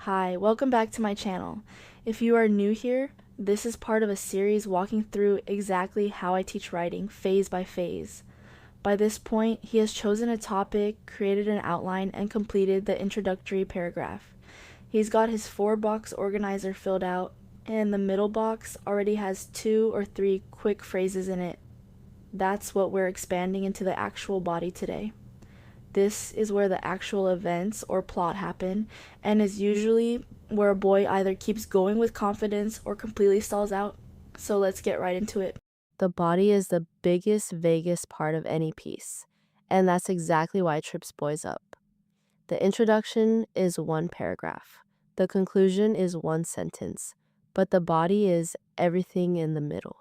Hi, welcome back to my channel. If you are new here, this is part of a series walking through exactly how I teach writing, phase by phase. By this point, he has chosen a topic, created an outline, and completed the introductory paragraph. He's got his 4-box organizer filled out, and the middle box already has 2 or 3 quick phrases in it. That's what we're expanding into the actual body today. This is where the actual events or plot happen, and is usually where a boy either keeps going with confidence or completely stalls out. So let's get right into it. The body is the biggest, vaguest part of any piece, and that's exactly why it trips boys up. The introduction is one paragraph, the conclusion is one sentence, but the body is everything in the middle,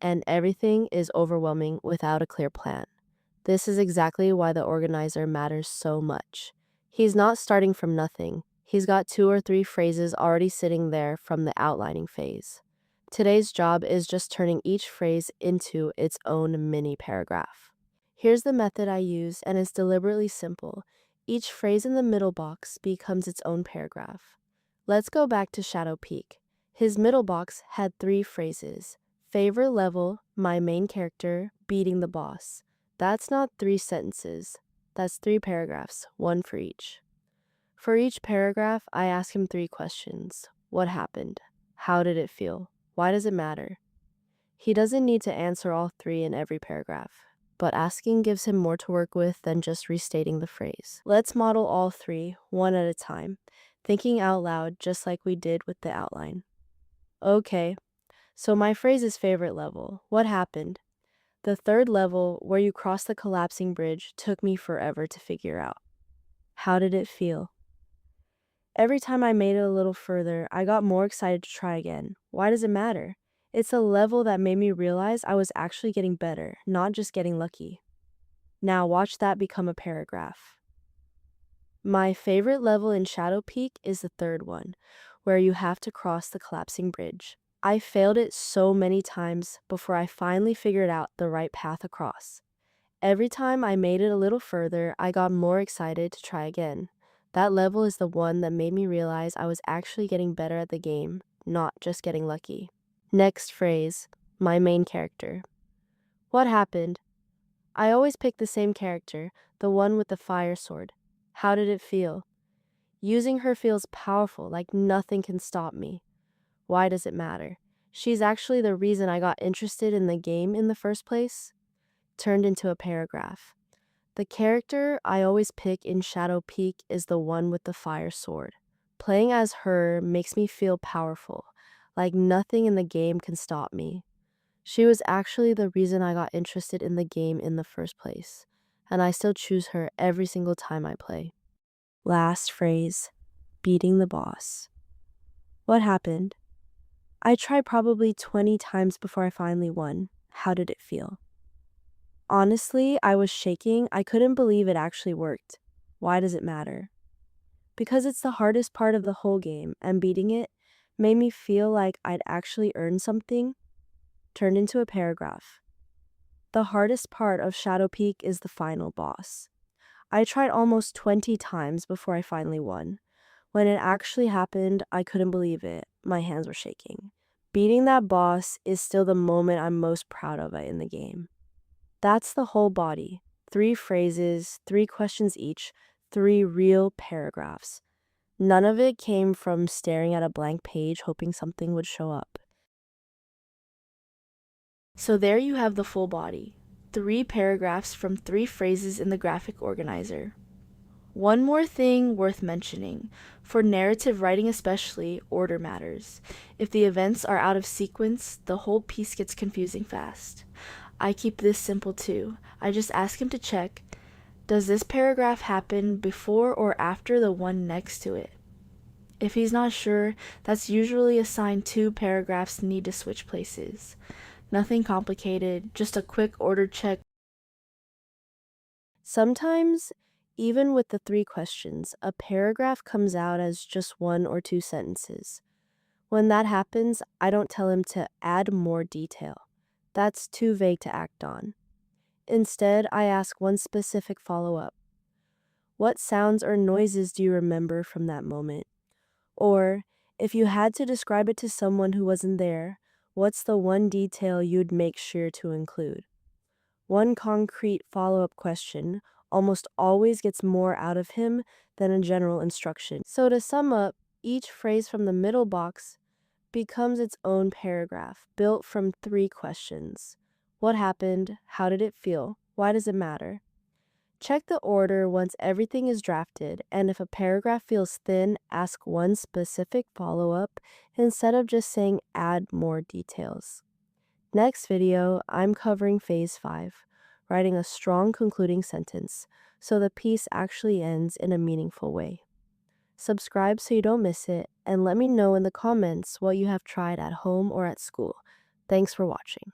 and everything is overwhelming without a clear plan. This is exactly why the organizer matters so much. He's not starting from nothing, he's got 2 or 3 phrases already sitting there from the outlining phase. Today's job is just turning each phrase into its own mini paragraph. Here's the method I use, and it's deliberately simple. Each phrase in the middle box becomes its own paragraph. Let's go back to Shadow Peak. His middle box had 3 phrases: favorite level, my main character, beating the boss. That's not 3 sentences. That's 3 paragraphs, one for each. For each paragraph, I ask him 3 questions. What happened? How did it feel? Why does it matter? He doesn't need to answer all 3 in every paragraph, but asking gives him more to work with than just restating the phrase. Let's model all 3, one at a time, thinking out loud just like we did with the outline. Okay, so my phrase is favorite level. What happened? The third level, where you cross the collapsing bridge, took me forever to figure out. How did it feel? Every time I made it a little further, I got more excited to try again. Why does it matter? It's a level that made me realize I was actually getting better, not just getting lucky. Now watch that become a paragraph. My favorite level in Shadow Peak is the third one, where you have to cross the collapsing bridge. I failed it so many times before I finally figured out the right path across. Every time I made it a little further, I got more excited to try again. That level is the one that made me realize I was actually getting better at the game, not just getting lucky. Next phrase, my main character. What happened? I always pick the same character, the one with the fire sword. How did it feel? Using her feels powerful, like nothing can stop me. Why does it matter? She's actually the reason I got interested in the game in the first place. Turned into a paragraph. The character I always pick in Shadow Peak is the one with the fire sword. Playing as her makes me feel powerful, like nothing in the game can stop me. She was actually the reason I got interested in the game in the first place, and I still choose her every single time I play. Last phrase, beating the boss. What happened? I tried probably 20 times before I finally won. How did it feel? Honestly, I was shaking. I couldn't believe it actually worked. Why does it matter? Because it's the hardest part of the whole game, and beating it made me feel like I'd actually earned something. Turned into a paragraph. The hardest part of Shadow Peak is the final boss. I tried almost 20 times before I finally won. When it actually happened, I couldn't believe it. My hands were shaking. Beating that boss is still the moment I'm most proud of in the game. That's the whole body. 3 phrases, 3 questions each, 3 real paragraphs. None of it came from staring at a blank page hoping something would show up. So there you have the full body. 3 paragraphs from 3 phrases in the graphic organizer. One more thing worth mentioning. For narrative writing especially, order matters. If the events are out of sequence, the whole piece gets confusing fast. I keep this simple too. I just ask him to check, does this paragraph happen before or after the one next to it? If he's not sure, that's usually a sign 2 paragraphs need to switch places. Nothing complicated, just a quick order check. Sometimes, even with the 3 questions, a paragraph comes out as just 1 or 2 sentences. When that happens, I don't tell him to add more detail. That's too vague to act on. Instead, I ask one specific follow-up. What sounds or noises do you remember from that moment? Or, if you had to describe it to someone who wasn't there, what's the one detail you'd make sure to include? One concrete follow up question almost always gets more out of him than a general instruction. So, to sum up, each phrase from the middle box becomes its own paragraph built from 3 questions. What happened? How did it feel? Why does it matter? Check the order once everything is drafted, and if a paragraph feels thin, ask one specific follow up instead of just saying add more details. Next video, I'm covering phase 5, writing a strong concluding sentence so the piece actually ends in a meaningful way. Subscribe so you don't miss it, and let me know in the comments what you have tried at home or at school. Thanks for watching.